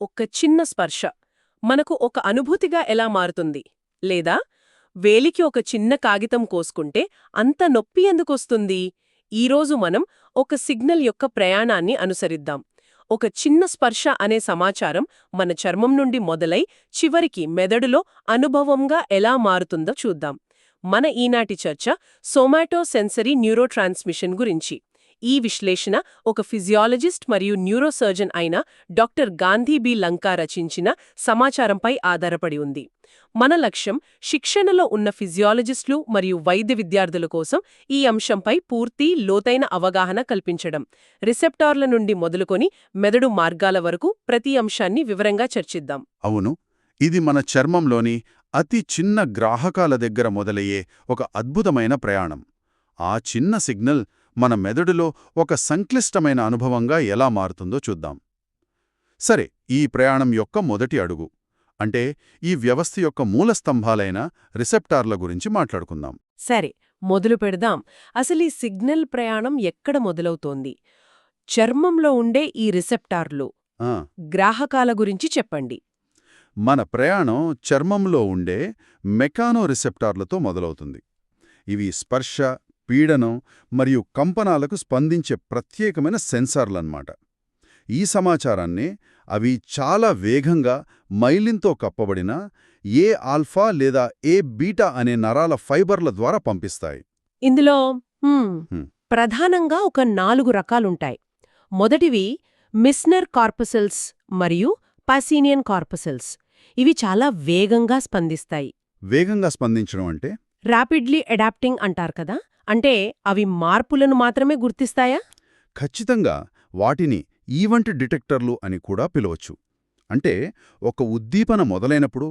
ఒక చిన్న స్పర్శ మనకు ఒక అనుభూతిగా ఎలా మారుతుంది? లేదా వేలికి ఒక చిన్న కాగితం కోసుకుంటే అంత నొప్పి ఎందుకొస్తుంది? ఈరోజు మనం ఒక సిగ్నల్ యొక్క ప్రయాణాన్ని అనుసరిద్దాం. ఒక చిన్న స్పర్శ అనే సమాచారం మన చర్మం నుండి మొదలై చివరికి మెదడులో అనుభవంగా ఎలా మారుతుందో చూద్దాం. మన ఈనాటి చర్చ సోమాటోసెన్సరీ న్యూరోట్రాన్స్మిషన్ గురించి. ఈ విశ్లేషణ ఒక ఫిజియాలజిస్ట్ మరియు న్యూరోసర్జన్ అయిన డాక్టర్ గాంధీ బి లంకా రచించిన సమాచారంపై ఆధారపడి ఉంది. మన లక్ష్యం శిక్షణలో ఉన్న ఫిజియాలజిస్టులు మరియు వైద్య విద్యార్థుల కోసం ఈ అంశంపై పూర్తి లోతైన అవగాహన కల్పించడం. రిసెప్టార్ల నుండి మొదలుకొని మెదడు మార్గాల వరకు ప్రతి అంశాన్ని వివరంగా చర్చిద్దాం. అవును, ఇది మన చర్మంలోని అతి చిన్న గ్రాహకాల దగ్గర మొదలయ్యే ఒక అద్భుతమైన ప్రయాణం. ఆ చిన్న సిగ్నల్ మన మెదడులో ఒక సంక్లిష్టమైన అనుభవంగా ఎలా మారుతుందో చూద్దాం. సరే, ఈ ప్రయాణం యొక్క మొదటి అడుగు అంటే ఈ వ్యవస్థ యొక్క మూలస్తంభాలైన రిసెప్టార్ల గురించి మాట్లాడుకుందాం. సరే, మొదలు పెడదాం. అసలు ఈ సిగ్నల్ ప్రయాణం ఎక్కడ మొదలవుతోంది? చర్మంలో ఉండే ఈ రిసెప్టార్లు, ఆ, గ్రాహకాల గురించి చెప్పండి. మన ప్రయాణం చర్మంలో ఉండే మెకానో రిసెప్టార్లతో మొదలవుతుంది. ఇవి స్పర్శ, పీడనం మరియు కంపనాలకు స్పందించే ప్రత్యేకమైన సెన్సార్లన్నమాట. ఈ సమాచారాన్ని అవి చాలా వేగంగా మైలిన్తో కప్పబడిన ఏ ఆల్ఫా లేదా ఏ బీటా అనే నరాల ఫైబర్ల ద్వారా పంపిస్తాయి. ఇందులో హ్మ్. ప్రధానంగా ఒక 4 రకాలుంటాయి. మొదటివి మిస్నర్ కార్పసెల్స్ మరియు పాసినియన్ కార్పసెల్స్. ఇవి చాలా వేగంగా స్పందిస్తాయి. వేగంగా స్పందించడం అంటే ర్యాపిడ్లీ అడాప్టింగ్ అంటారు కదా, అంటే అవి మార్పులను మాత్రమే గుర్తిస్తాయా? ఖచ్చితంగా వాటిని ఈవెంట్ డిటెక్టర్లు అని కూడా పిలవచ్చు. అంటే ఒక ఉద్దీపన మొదలైనప్పుడు,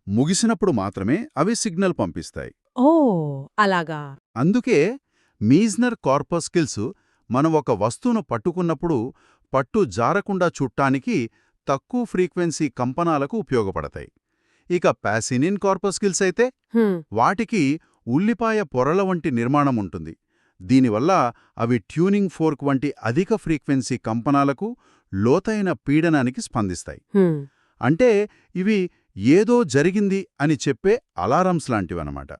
ముగిసినప్పుడు మాత్రమే అవి సిగ్నల్ పంపిస్తాయి. ఓ, అలాగా. అందుకే మీజ్నర్ కార్పస్కిల్స్ మనం ఒక వస్తువును పట్టుకున్నప్పుడు పట్టు జారకుండా చూట్టానికి తక్కువ ఫ్రీక్వెన్సీ కంపనాలకు ఉపయోగపడతాయి. ఇక పాసినియన్ కార్పస్కిల్స్ అయితే వాటికి ఉల్లిపాయ పొరల వంటి నిర్మాణం ఉంటుంది. దీనివల్ల అవి ట్యూనింగ్ ఫోర్క్ వంటి అధిక ఫ్రీక్వెన్సీ కంపనాలకు, లోతైన పీడనానికి స్పందిస్తాయి. అంటే ఇవి ఏదో జరిగింది అని చెప్పే అలారమ్స్ లాంటివన్నమాట.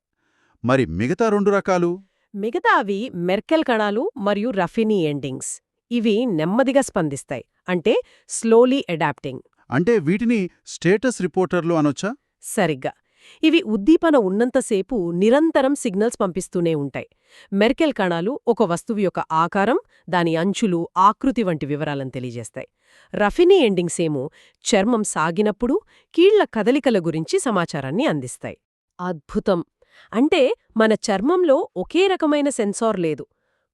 మరి మిగతా 2 రకాలు? మిగతా అవి మెర్కెల్ కణాలు మరియు రఫినీ ఎండింగ్స్. ఇవి నెమ్మదిగా స్పందిస్తాయి, అంటే స్లోలీ అడాప్టింగ్. అంటే వీటిని స్టేటస్ రిపోర్టర్లు అనొచ్చా? సరిగ్గా. ఇవి ఉద్దీపన ఉన్నంతసేపు నిరంతరం సిగ్నల్స్ పంపిస్తూనే ఉంటాయి. మెర్కెల్ కణాలు ఒక వస్తువు యొక్క ఆకారం, దాని అంచులు, ఆకృతి వంటి వివరాలను తెలియజేస్తాయి. రఫినీ ఎండింగ్స్ ఏమో చర్మం సాగినప్పుడు కీళ్ల కదలికల గురించి సమాచారాన్ని అందిస్తాయి. అద్భుతం! అంటే మన చర్మంలో ఒకే రకమైన సెన్సార్ లేదు.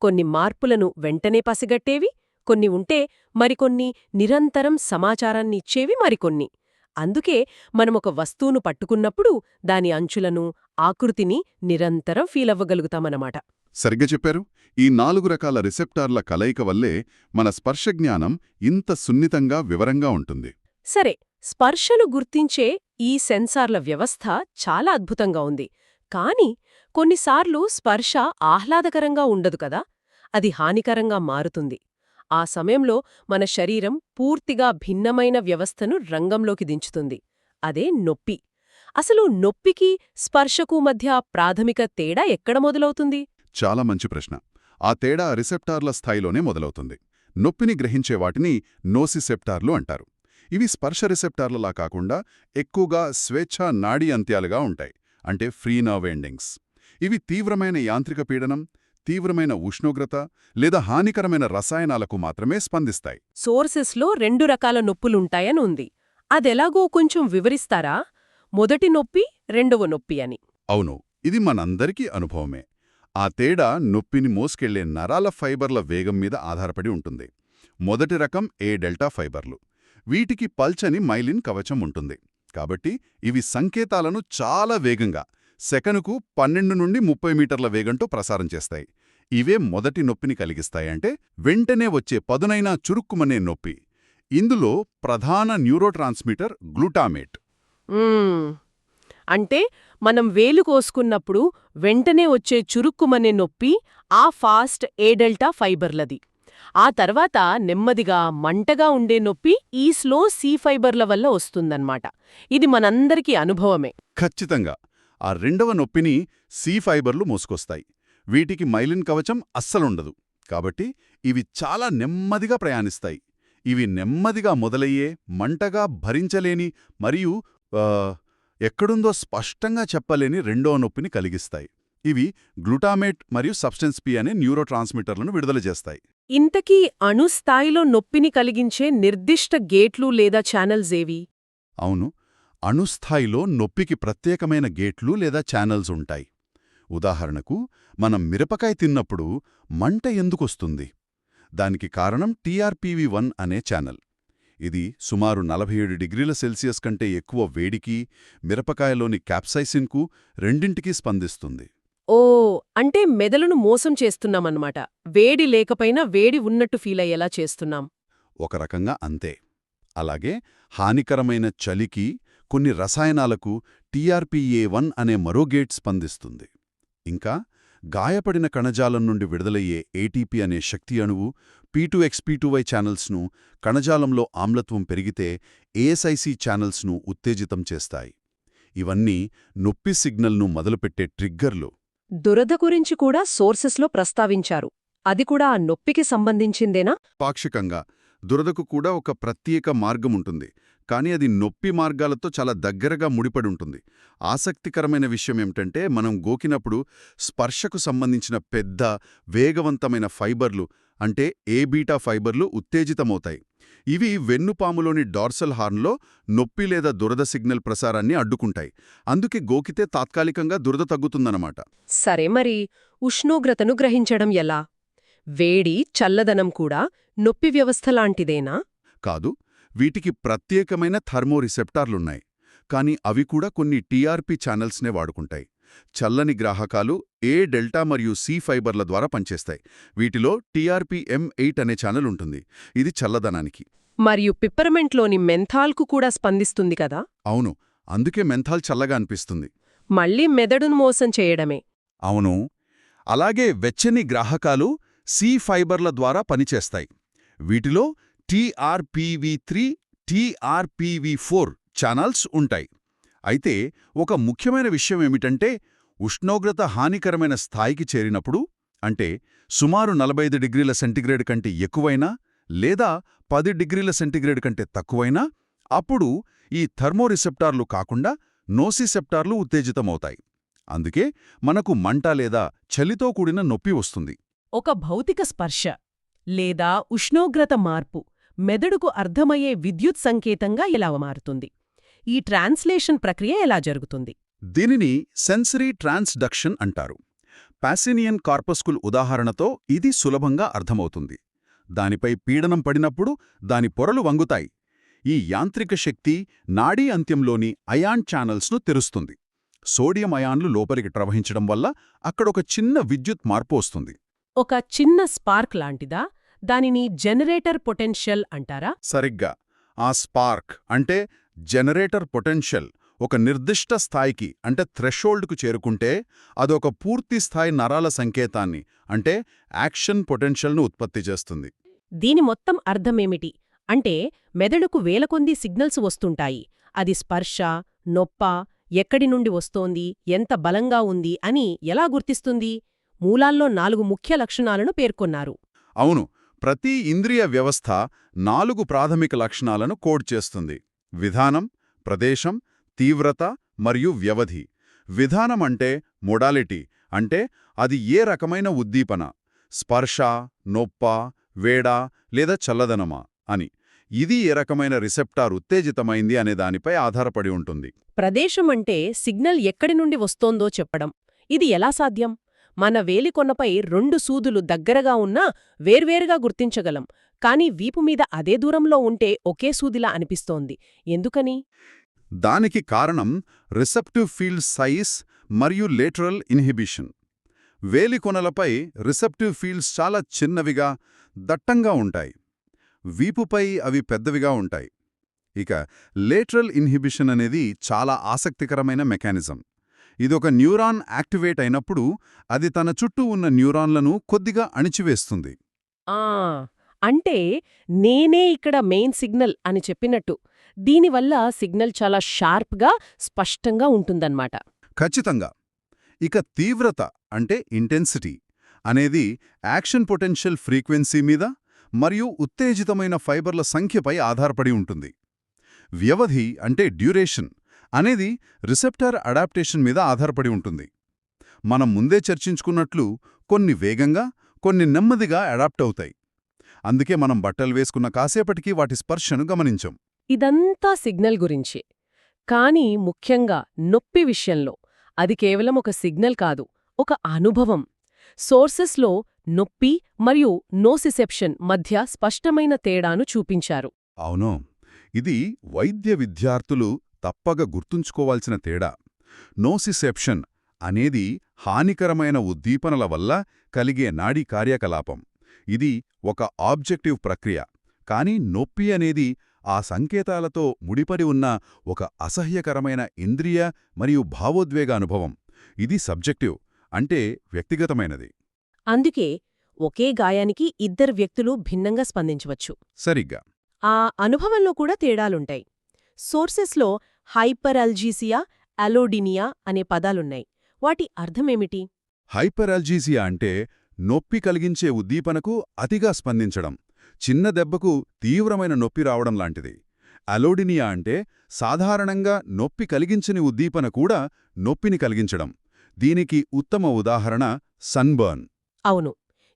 కొన్ని మార్పులను వెంటనే పసిగట్టేవి కొన్ని ఉంటే, మరికొన్ని నిరంతరం సమాచారాన్ని ఇచ్చేవి మరికొన్ని. అందుకే మనమొక వస్తువును పట్టుకున్నప్పుడు దాని అంచులను, ఆకృతిని నిరంతరం ఫీలవ్వగలుగుతామన్నమాట. సరిగ్గా చెప్పారు. ఈ 4 రకాల రిసెప్టార్ల కలయిక వల్లే మన స్పర్శజ్ఞానం ఇంత సున్నితంగా, వివరంగా ఉంటుంది. సరే, స్పర్శను గుర్తించే ఈ సెన్సార్ల వ్యవస్థ చాలా అద్భుతంగా ఉంది. కానీ కొన్నిసార్లు స్పర్శ ఆహ్లాదకరంగా ఉండదు కదా, అది హానికరంగా మారుతుంది. ఆ సమయంలో మన శరీరం పూర్తిగా భిన్నమైన వ్యవస్థను రంగంలోకి దించుతుంది. అదే నొప్పి. అసలు నొప్పికి, స్పర్శకు మధ్య ప్రాథమిక తేడా ఎక్కడ మొదలవుతుంది? చాలా మంచి ప్రశ్న. ఆ తేడా రిసెప్టార్ల స్థాయిలోనే మొదలవుతుంది. నొప్పిని గ్రహించే వాటిని నోసిసెప్టార్లు అంటారు. ఇవి స్పర్శ రిసెప్టార్లలా కాకుండా ఎక్కువగా స్వేచ్ఛా నాడీ అంత్యాలుగా ఉంటాయి, అంటే ఫ్రీ నర్వ్ ఎండింగ్స్. ఇవి తీవ్రమైన యాంత్రిక పీడనం, తీవ్రమైన ఉష్ణోగ్రత లేదా హానికరమైన రసాయనాలకు మాత్రమే స్పందిస్తాయి. సోర్సెస్లో 2 రకాల నొప్పులుంటాయని ఉంది. అదెలాగో కొంచెం వివరిస్తారా? మొదటి నొప్పి, రెండవ నొప్పి అని. అవును, ఇది మనందరికీ అనుభవమే. ఆ తేడా నొప్పిని మోసుకెళ్లే నరాల ఫైబర్ల వేగం మీద ఆధారపడి ఉంటుంది. మొదటి రకం ఏ డెల్టా ఫైబర్లు. వీటికి పల్చని మైలిన్ కవచం ఉంటుంది. కాబట్టి ఇవి సంకేతాలను చాలా వేగంగా, సెకనుకు 12 నుండి 30 మీటర్ల వేగంతో ప్రసారం చేస్తాయి. ఇవే మొదటి నొప్పిని కలిగిస్తాయంటే వెంటనే వచ్చే పదునైన చురుక్కుమనే నొప్పి. ఇందులో ప్రధాన న్యూరోట్రాన్స్మిటర్ గ్లూటామేట్. అంటే మనం వేలు కోసుకున్నప్పుడు వెంటనే వచ్చే చురుక్కుమనే నొప్పి ఆ ఫాస్ట్ ఏ డెల్టా ఫైబర్లది. ఆ తర్వాత నెమ్మదిగా మంటగా ఉండే నొప్పి ఈ స్లో సి ఫైబర్ల వల్ల వస్తుందన్నమాట. ఇది మనందరికీ అనుభవమే. ఖచ్చితంగా. ఆ రెండవ నొప్పిని సి ఫైబర్లు మోసుకొస్తాయి. వీటికి మైలిన్ కవచం అస్సలుండదు. కాబట్టి ఇవి చాలా నెమ్మదిగా ప్రయాణిస్తాయి. ఇవి నెమ్మదిగా మొదలయ్యే, మంటగా భరించలేని మరియు ఆ, ఎక్కడుందో స్పష్టంగా చెప్పలేని రెండవ నొప్పిని కలిగిస్తాయి. ఇవి గ్లూటామేట్ మరియు సబ్స్టెన్స్ పి అనే న్యూరో ట్రాన్స్మిటర్లను విడుదల చేస్తాయి. ఇంతకీ అణుస్థాయిలో నొప్పిని కలిగించే నిర్దిష్ట గేట్లు లేదా ఛానల్స్ ఏవి? అవును, అణుస్థాయిలో నొప్పికి ప్రత్యేకమైన గేట్లు లేదా ఛానల్స్ ఉంటాయి. ఉదాహరణకు, మనం మిరపకాయ తిన్నప్పుడు మంట ఎందుకొస్తుంది? దానికి కారణం TRPV1 అనే ఛానల్. ఇది సుమారు 47 డిగ్రీల సెల్సియస్ కంటే ఎక్కువ వేడికి, మిరపకాయలోని క్యాప్సైసిన్కు రెండింటికీ స్పందిస్తుంది. ఓ, అంటే మెదడును మోసం చేస్తున్నామన్నమాట. వేడి లేకపోయినా వేడి ఉన్నట్టు ఫీలయ్యేలా చేస్తున్నాం. ఒక రకంగా అంతే. అలాగే హానికరమైన చలికి, కొన్ని రసాయనాలకు TRPA1 అనే మరో గేట్ స్పందిస్తుంది. ఇంకా గాయపడిన కణజాలం నుండి విడుదలయ్యే ATP అనే శక్తి అణువు P2XP2Y ఛానల్స్ను, కణజాలంలో ఆమ్లత్వం పెరిగితే ASIC ఛానల్స్ను ఉత్తేజితం చేస్తాయి. ఇవన్నీ నొప్పి సిగ్నల్ను మొదలుపెట్టే ట్రిగ్గర్లు. దురద గురించి కూడా సోర్సెస్లో ప్రస్తావించారు. అది కూడా ఆ నొప్పికి సంబంధించిందేనా? పాక్షికంగా దురదకు కూడా ఒక ప్రత్యేక మార్గముంటుంది. కానీ అది నొప్పి మార్గాలతో చాలా దగ్గరగా ముడిపడి ఉంటుంది. ఆసక్తికరమైన విషయం ఏమిటంటే, మనం గోకినప్పుడు స్పర్శకు సంబంధించిన పెద్ద, వేగవంతమైన ఫైబర్లు అంటే A-బీటా ఫైబర్లు ఉత్తేజితమవుతాయి. ఇవి వెన్నుపాములోని డార్సల్ హార్న్లో నొప్పి లేదా దురద సిగ్నల్ ప్రసారాన్ని అడ్డుకుంటాయి. అందుకే గోకితే తాత్కాలికంగా దురద తగ్గుతుందన్నమాట. సరే, మరి ఉష్ణోగ్రతను గ్రహించడం ఎలా? వేడి, చల్లదనం కూడా నొప్పి వ్యవస్థ లాంటిదేనా? కాదు, వీటికి ప్రత్యేకమైన థర్మోరిసెప్టార్లున్నాయి. కానీ అవి కూడా కొన్ని TRP ఛానల్స్నే వాడుకుంటాయి. చల్లని గ్రాహకాలు A-డెల్టా మరియు C ఫైబర్ల ద్వారా పనిచేస్తాయి. వీటిలో TRPM8 అనే ఛానల్ ఉంటుంది. ఇది చల్లదనానికి. మరియు పిప్పర్మెంట్లోని మెంథాల్కు కూడా స్పందిస్తుంది కదా? అవును, అందుకే మెంథాల్ చల్లగా అనిపిస్తుంది. మళ్ళీ మెదడును మోసం చేయడమే. అవును. అలాగే వెచ్చని గ్రాహకాలు C ఫైబర్ల ద్వారా పనిచేస్తాయి. వీటిలో TRPV3, TRPV4 ఛానల్స్ ఉంటాయి. అయితే ఒక ముఖ్యమైన విషయం ఏమిటంటే, ఉష్ణోగ్రత హానికరమైన స్థాయికి చేరినప్పుడు, అంటే సుమారు 45 డిగ్రీల సెంటీగ్రేడ్ కంటే ఎక్కువైనా లేదా 10 డిగ్రీల సెంటీగ్రేడ్ కంటే తక్కువైనా, అప్పుడు ఈ థర్మోరిసెప్టార్లు కాకుండా నోసిసెప్టార్లు ఉత్తేజితమవుతాయి. అందుకే మనకు మంట లేదా చలితో కూడిన నొప్పి వస్తుంది. ఒక భౌతిక స్పర్శ లేదా ఉష్ణోగ్రత మార్పు మెదడుకు అర్థమయ్యే విద్యుత్ సంకేతంగా ఎలా మారుతుంది? ఈ ట్రాన్స్లేషన్ ప్రక్రియ ఎలా జరుగుతుంది? దీనిని సెన్సరీ ట్రాన్స్డక్షన్ అంటారు. పాసినియన్ కార్పస్కుల్ ఉదాహరణతో ఇది సులభంగా అర్థమవుతుంది. దానిపై పీడనం పడినప్పుడు దాని పొరలు వంగుతాయి. ఈ యాంత్రిక శక్తి నాడీ అంత్యంలోని అయాన్ ఛానల్స్ను తెరుస్తుంది. సోడియం అయాన్లు లోపలికి ప్రవహించడం వల్ల అక్కడొక చిన్న విద్యుత్ మార్పు వస్తుంది. ఒక చిన్న స్పార్క్ లాంటిదా? దానిని జనరేటర్ పొటెన్షియల్ అంటారా? సరిగ్గా. ఆ స్పార్క్ అంటే జనరేటర్ పొటెన్షియల్ ఒక నిర్దిష్ట స్థాయికి అంటే థ్రెషోల్డ్కు చేరుకుంటే అదొక పూర్తిస్థాయి నరాల సంకేతాన్ని అంటే యాక్షన్ పొటెన్షియల్ను ఉత్పత్తి చేస్తుంది. దీని మొత్తం అర్థమేమిటి? అంటే మెదడుకు వేలకొంది సిగ్నల్స్ వస్తుంటాయి. అది స్పర్శ, నొప్ప, ఎక్కడి నుండి వస్తోంది, ఎంత బలంగా ఉంది అని ఎలా గుర్తిస్తుంది? మూలాల్లో 4 ముఖ్య లక్షణాలను పేర్కొన్నారు. అవును, ప్రతి ఇంద్రియ వ్యవస్థ 4 ప్రాథమిక లక్షణాలను కోడ్ చేస్తుంది: విధానం, ప్రదేశం, తీవ్రత మరియు వ్యవధి. విధానం అంటే మోడాలిటీ, అంటే అది ఏ రకమైన ఉద్దీపన, స్పర్శ, నొప్ప, వేడ లేదా చల్లదనమా అని. ఇది ఏ రకమైన రిసెప్టార్ ఉత్తేజితమైంది అనే దానిపై ఆధారపడి ఉంటుంది. ప్రదేశం అంటే సిగ్నల్ ఎక్కడి నుండి వస్తోందో చెప్పడం. ఇది ఎలా సాధ్యం? మన వేలికొనపై 2 సూదులు దగ్గరగా ఉన్నా వేర్వేరుగా గుర్తించగలం. కానీ వీపు మీద అదే దూరంలో ఉంటే ఒకే సూదిలా అనిపిస్తోంది. ఎందుకని? దానికి కారణం రిసెప్టివ్ ఫీల్డ్ సైజ్ మరియు లేటరల్ ఇన్హిబిషన్. వేలికొనలపై రిసెప్టివ్ ఫీల్డ్స్ చాలా చిన్నవిగా, దట్టంగా ఉంటాయి. వీపుపై అవి పెద్దవిగా ఉంటాయి. ఇక లేటరల్ ఇన్హిబిషన్ అనేది చాలా ఆసక్తికరమైన మెకానిజం. ఇదొక న్యూరాన్ యాక్టివేట్ అయినప్పుడు అది తన చుట్టూ ఉన్న న్యూరాన్లను కొద్దిగా అణిచివేస్తుంది. ఆ అంటే నేనే ఇక్కడ మెయిన్ సిగ్నల్ అని చెప్పినట్టు దీనివల్ల సిగ్నల్ చాలా షార్ప్గా స్పష్టంగా ఉంటుందన్నమాట. ఖచ్చితంగా. ఇక తీవ్రత అంటే ఇంటెన్సిటీ అనేది యాక్షన్ పొటెన్షియల్ ఫ్రీక్వెన్సీ మీద మరియు ఉత్తేజితమైన ఫైబర్ల సంఖ్యపై ఆధారపడి ఉంటుంది. వ్యవధి అంటే డ్యూరేషన్ అనేది రిసెప్టర్ అడాప్టేషన్ మీద ఆధారపడి ఉంటుంది. మనం ముందే చర్చించుకున్నట్లు కొన్ని వేగంగా, కొన్ని నెమ్మదిగా అడాప్ట్ అవుతాయి. అందుకే మనం బట్టలు వేసుకున్న కాసేపటికి వాటి స్పర్శను గమనించం. ఇదంతా సిగ్నల్ గురించి. కానీ ముఖ్యంగా నొప్పి విషయంలో అది కేవలం ఒక సిగ్నల్ కాదు, ఒక అనుభవం. సోర్సెస్లో నొప్పి మరియు నోసిసెప్షన్ మధ్య స్పష్టమైన తేడాను చూపించారు. అవును, ఇది వైద్య విద్యార్థులు తప్పక గుర్తుంచుకోవాల్సిన తేడా. నోసిసెప్షన్ అనేది హానికరమైన ఉద్దీపనల వల్ల కలిగే నాడీ కార్యకలాపం. ఇది ఒక ఆబ్జెక్టివ్ ప్రక్రియ. కానీ నొప్పి అనేది ఆ సంకేతాలతో ముడిపడి ఉన్న ఒక అసహ్యకరమైన ఇంద్రియ మరియు భావోద్వేగ అనుభవం. ఇది సబ్జెక్టివ్, అంటే వ్యక్తిగతమైనది. అందుకే ఒకే గాయానికి ఇద్దరు వ్యక్తులు భిన్నంగా స్పందించవచ్చు. సరిగ్గా. ఆ అనుభవంలో కూడా తేడాలుంటాయి. సోర్సెస్లో హైపర్అల్జీసియా, అలోడినియా అనే పదాలున్నాయి. వాటి అర్థమేమిటి? హైపరాల్జీసియా అంటే నొప్పి కలిగించే ఉద్దీపనకు అతిగా స్పందించడం, చిన్న దెబ్బకు తీవ్రమైన నొప్పి రావడం లాంటిది. అలోడినియా అంటే సాధారణంగా నొప్పి కలిగించని ఉద్దీపన కూడా నొప్పిని కలిగించడం. దీనికి ఉత్తమ ఉదాహరణ సన్బర్న్. అవును,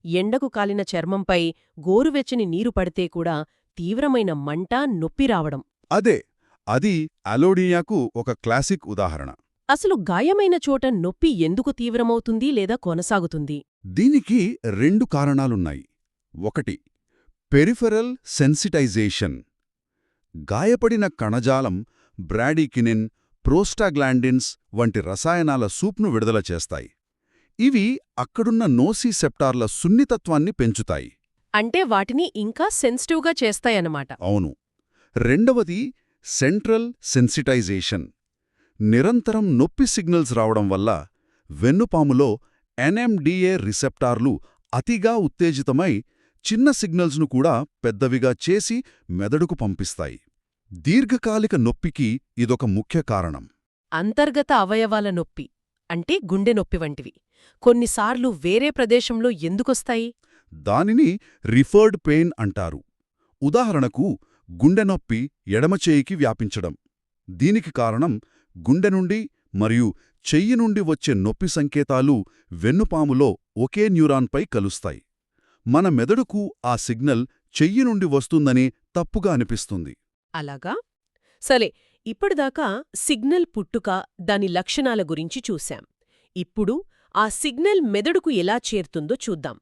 ఎండకు కాలిన చర్మంపై గోరువెచ్చని నీరు పడితే కూడా తీవ్రమైన మంట, నొప్పి రావడం. అది అలోడినియాకు ఒక క్లాసిక్ ఉదాహరణ. అసలు గాయమైన చోట నొప్పి ఎందుకు తీవ్రమవుతుంది లేదా కొనసాగుతుంది? దీనికి రెండు కారణాలున్నాయి. ఒకటి, పెరిఫెరల్ సెన్సిటైజేషన్. గాయపడిన కణజాలం బ్రాడీకినిన్, ప్రోస్టాగ్లాండిన్స్ వంటి రసాయనాల సూప్ను విడుదల చేస్తాయి. ఇవి అక్కడున్న నోసిసెప్టార్ల సున్నితత్వాన్ని పెంచుతాయి. అంటే వాటిని ఇంకా సెన్సిటివ్గా చేస్తాయన్నమాట. అవును. రెండవది సెంట్రల్ సెన్సిటైజేషన్. నిరంతరం నొప్పి సిగ్నల్స్ రావడం వల్ల వెన్నుపాములో ఎన్ఎండిఏ రిసెప్టార్లు అతిగా ఉత్తేజితమై చిన్న సిగ్నల్స్ను కూడా పెద్దవిగా చేసి మెదడుకు పంపిస్తాయి. దీర్ఘకాలిక నొప్పికి ఇదొక ముఖ్య కారణం. అంతర్గత అవయవాల నొప్పి అంటే గుండె నొప్పి వంటివి కొన్నిసార్లు వేరే ప్రదేశంలో ఎందుకొస్తాయి? దానిని రిఫర్డ్ పెయిన్ అంటారు. ఉదాహరణకు గుండె నొప్పి ఎడమచేయికి వ్యాపించడం. దీనికి కారణం గుండె నుండి మరియు చెయ్యి నుండి వచ్చే నొప్పి సంకేతాలు వెన్నుపాములో ఒకే న్యూరాన్పై కలుస్తాయి. మన మెదడుకు ఆ సిగ్నల్ చెయ్యి నుండి వస్తుందని తప్పుగా అనిపిస్తుంది. అలాగా? సరే, ఇప్పటిదాకా సిగ్నల్ పుట్టుక, దాని లక్షణాల గురించి చూశాం. ఇప్పుడు ఆ సిగ్నల్ మెదడుకు ఎలా చేరుతుందో చూద్దాం.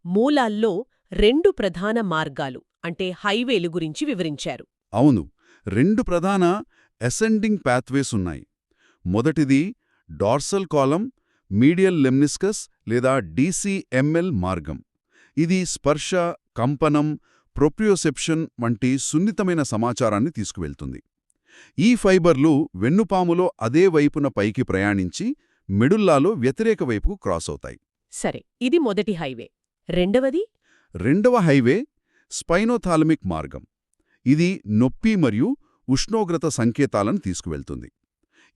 మూలాల్లో రెండు ప్రధాన మార్గాలు అంటే హైవేలు గురించి వివరించారు. అవును, రెండు ప్రధాన అసెండింగ్ పాత్వేస్ ఉన్నాయి. మొదటిది డార్సల్ కాలం మీడియల్ లెమ్నిస్కస్ లేదా DCML మార్గం. ఇది స్పర్శ, కంపనం, ప్రొప్రియోసెప్షన్ వంటి సున్నితమైన సమాచారాన్ని తీసుకువెళ్తుంది. ఈ ఫైబర్లు వెన్నుపాములో అదే వైపున పైకి ప్రయాణించి మెడుల్లాలో వ్యతిరేక వైపుకు క్రాస్ అవుతాయి. సరే, ఇది మొదటి హైవే. రెండవది? రెండవ హైవే స్పైనోథాలమిక్ మార్గం. ఇది నొప్పి మరియు ఉష్ణోగ్రత సంకేతాలను తీసుకువెళ్తుంది.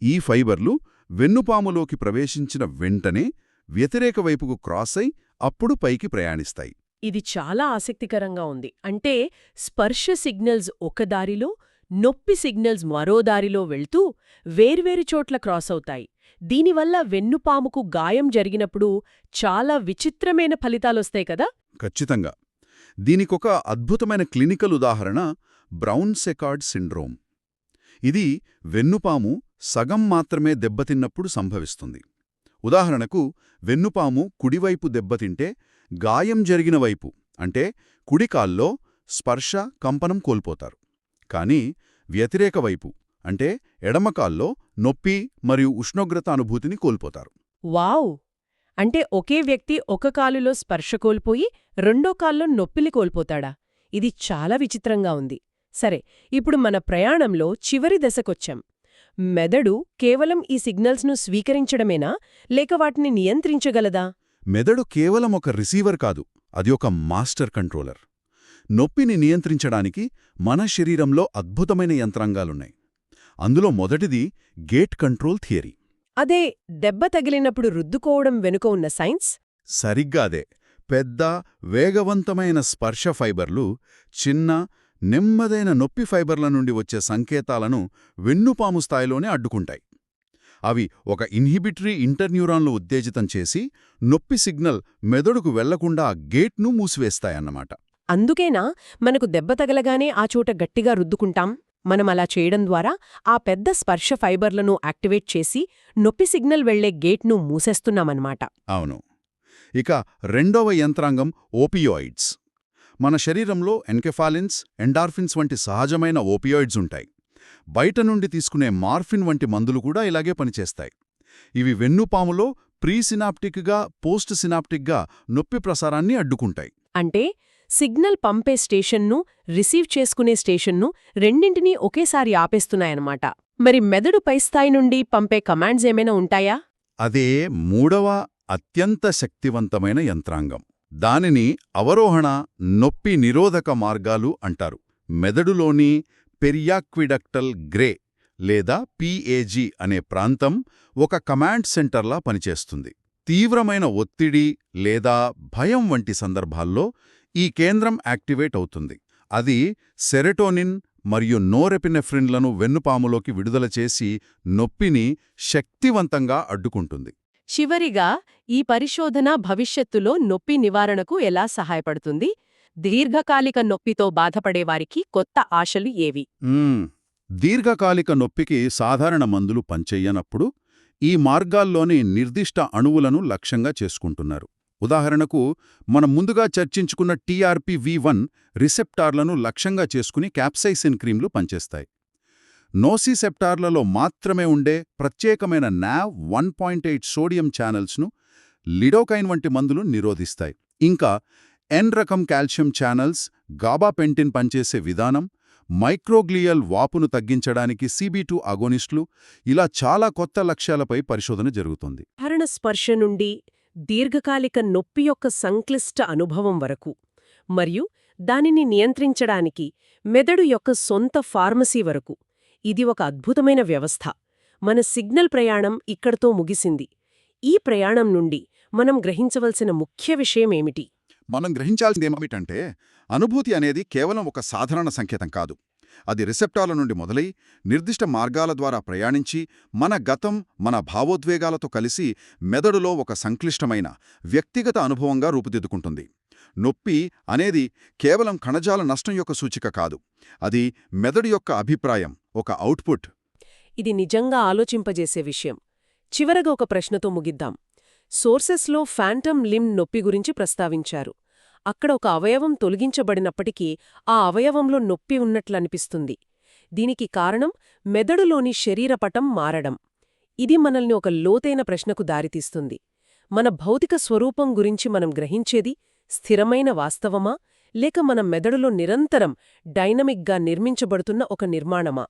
ఈ ఫైబర్లు వెన్నుపాములోకి ప్రవేశించిన వెంటనే వ్యతిరేక వైపుకు క్రాస్ అయి అప్పుడు పైకి ప్రయాణిస్తాయి. ఇది చాలా ఆసక్తికరంగా ఉంది. అంటే స్పర్శ సిగ్నల్స్ ఒక దారిలో, నొప్పి సిగ్నల్స్ మరో దారిలో వెళ్తూ వేర్వేరు చోట్ల క్రాస్ అవుతాయి. దీనివల్ల వెన్నుపాముకు గాయం జరిగినప్పుడు చాలా విచిత్రమైన ఫలితాలొస్తాయి కదా? ఖచ్చితంగా. దీనికొక అద్భుతమైన క్లినికల్ ఉదాహరణ బ్రౌన్ సెకార్డ్ సిండ్రోమ్. ఇది వెన్నుపాము సగం మాత్రమే దెబ్బతిన్నప్పుడు సంభవిస్తుంది. ఉదాహరణకు, వెన్నుపాము కుడివైపు దెబ్బతింటే గాయం జరిగిన వైపు అంటే కుడికాల్లో స్పర్శ, కంపనం కోల్పోతారు. కానీ వ్యతిరేక వైపు అంటే ఎడమకాల్లో నొప్పి మరియు ఉష్ణోగ్రత అనుభూతిని కోల్పోతారు. వావ్! అంటే ఒకే వ్యక్తి ఒక కాలులో స్పర్శ కోల్పోయి రెండో కాల్లో నొప్పిని కోల్పోతాడా? ఇది చాలా విచిత్రంగా ఉంది. సరే, ఇప్పుడు మన ప్రయాణంలో చివరి దశకొచ్చాం. మెదడు కేవలం ఈ సిగ్నల్స్ను స్వీకరించడమేనా, లేక వాటిని నియంత్రించగలదా? మెదడు కేవలం ఒక రిసీవర్ కాదు, అది ఒక మాస్టర్ కంట్రోలర్. నొప్పిని నియంత్రించడానికి మన శరీరంలో అద్భుతమైన యంత్రాంగాలున్నాయి. అందులో మొదటిది గేట్ కంట్రోల్ థియరీ. అదే దెబ్బ తగిలినప్పుడు రుద్దుకోవడం వెనుక ఉన్న సైన్స్? సరిగ్గా అదే. పెద్ద, వేగవంతమైన స్పర్శ ఫైబర్లు చిన్న, నెమ్మదైన నొప్పి ఫైబర్ల నుండి వచ్చే సంకేతాలను వెన్నుపాము స్థాయిలోనే అడ్డుకుంటాయి. అవి ఒక ఇన్హిబిటరీ ఇంటర్న్యూరాన్లు ఉత్తేజితం చేసి నొప్పి సిగ్నల్ మెదడుకు వెళ్లకుండా గేట్ను మూసివేస్తాయన్నమాట. అందుకేనా మనకు దెబ్బ తగలగానే ఆ చోట గట్టిగా రుద్దుకుంటాం? మనం అలా చేయడం ద్వారా ఆ పెద్ద స్పర్శ ఫైబర్లను యాక్టివేట్ చేసి నొప్పి సిగ్నల్ వెళ్లే గేట్ను మూసేస్తున్నామన్నమాట. అవును. ఇక రెండవ యంత్రాంగం ఓపియాయిడ్స్. మన శరీరంలో ఎన్కెఫాలిన్స్, ఎండార్ఫిన్స్ వంటి సహజమైన ఓపియాయిడ్స్ ఉంటాయి. బయట నుండి తీసుకునే మార్ఫిన్ వంటి మందులు కూడా ఇలాగే పనిచేస్తాయి. ఇవి వెన్నుపాములో ప్రీసినాప్టిక్గా, పోస్ట్ సినాప్టిక్గా నొప్పి ప్రసారాన్ని అడ్డుకుంటాయి. అంటే సిగ్నల్ పంపే స్టేషన్ను, రిసీవ్ చేసుకునే స్టేషన్ను రెండింటినీ ఒకేసారి ఆపేస్తున్నాయన్నమాట. మరి మెదడు పైస్థాయి నుండి పంపే కమాండ్స్ ఏమైనా ఉంటాయా? అదే మూడవ అత్యంత శక్తివంతమైన యంత్రాంగం. దానిని అవరోహణ నొప్పి నిరోధక మార్గాలు అంటారు. మెదడులోని పెరియాక్విడక్టల్ గ్రే లేదా పిఏజీ అనే ప్రాంతం ఒక కమాండ్ సెంటర్లా పనిచేస్తుంది. తీవ్రమైన ఒత్తిడి లేదా భయం వంటి సందర్భాల్లో ఈ కేంద్రం యాక్టివేట్ అవుతుంది. అది సెరటోనిన్ మరియు నోరెపినెఫ్రిన్లను వెన్నుపాములోకి విడుదల చేసి నొప్పిని శక్తివంతంగా అడ్డుకుంటుంది. చివరిగా, ఈ పరిశోధన భవిష్యత్తులో నొప్పి నివారణకు ఎలా సహాయపడుతుంది? దీర్ఘకాలిక నొప్పితో బాధపడేవారికి కొత్త ఆశలు ఏవి? దీర్ఘకాలిక నొప్పికి సాధారణ మందులు పనిచెయ్యనప్పుడు ఈ మార్గాల్లోని నిర్దిష్ట అణువులను లక్ష్యంగా చేసుకుంటున్నారు. ఉదాహరణకు, మనం ముందుగా చర్చించుకున్న TRPV1 రిసెప్టార్లను లక్ష్యంగా చేసుకుని క్యాప్సైసిన్ క్రీమ్లు పనిచేస్తాయి. నోసిసెప్టార్లలో మాత్రమే ఉండే ప్రత్యేకమైన NAV 1.8 సోడియం ఛానల్స్ను లిడోకైన్ వంటి మందులు నిరోధిస్తాయి. ఇంకా N రకం కాల్షియం ఛానల్స్, గాబాపెంటిన్ పనిచేసే విధానం, మైక్రోగ్లియల్ వాపును తగ్గించడానికి CB2 అగోనిస్టులు, ఇలా చాలా కొత్త లక్ష్యాలపై పరిశోధన జరుగుతోంది. సాధారణ స్పర్శ నుండి దీర్ఘకాలిక నొప్పి యొక్క సంక్లిష్ట అనుభవం వరకు, మరియు దానిని నియంత్రించడానికి మెదడు యొక్క సొంత ఫార్మసీ వరకు, ఇది ఒక అద్భుతమైన వ్యవస్థ. మన సిగ్నల్ ప్రయాణం ఇక్కడతో ముగిసింది. ఈ ప్రయాణం నుండి మనం గ్రహించవలసిన ముఖ్య విషయమేమిటి? మనం గ్రహించాల్సిందేమిటంటే, అనుభూతి అనేది కేవలం ఒక సాధారణ సంకేతం కాదు. అది రిసెప్టార్ల నుండి మొదలై నిర్దిష్ట మార్గాల ద్వారా ప్రయాణించి మన గతం, మన భావోద్వేగాలతో కలిసి మెదడులో ఒక సంక్లిష్టమైన వ్యక్తిగత అనుభవంగా రూపుదిద్దుకుంటుంది. నొప్పి అనేది కేవలం కణజాల నష్టం యొక్క సూచిక కాదు. అది మెదడు యొక్క అభిప్రాయం, ఒక అవుట్పుట్. ఇది నిజంగా ఆలోచింపజేసే విషయం. చివరగా ఒక ప్రశ్నతో ముగిద్దాం. సోర్సెస్లో ఫాంటమ్ లింబ్ నొప్పి గురించి ప్రస్తావించారు. అక్కడ ఒక అవయవం తొలగించబడినప్పటికీ ఆ అవయవంలో నొప్పి ఉన్నట్లనిపిస్తుంది. దీనికి కారణం మెదడులోని శరీరపటం మారడం. ఇది మనల్ని ఒక లోతైన ప్రశ్నకు దారితీస్తుంది. మన భౌతిక స్వరూపం గురించి మనం గ్రహించేది స్థిరమైన వాస్తవమా, లేక మన మెదడులో నిరంతరం డైనమిక్గా నిర్మించబడుతున్న ఒక నిర్మాణమా?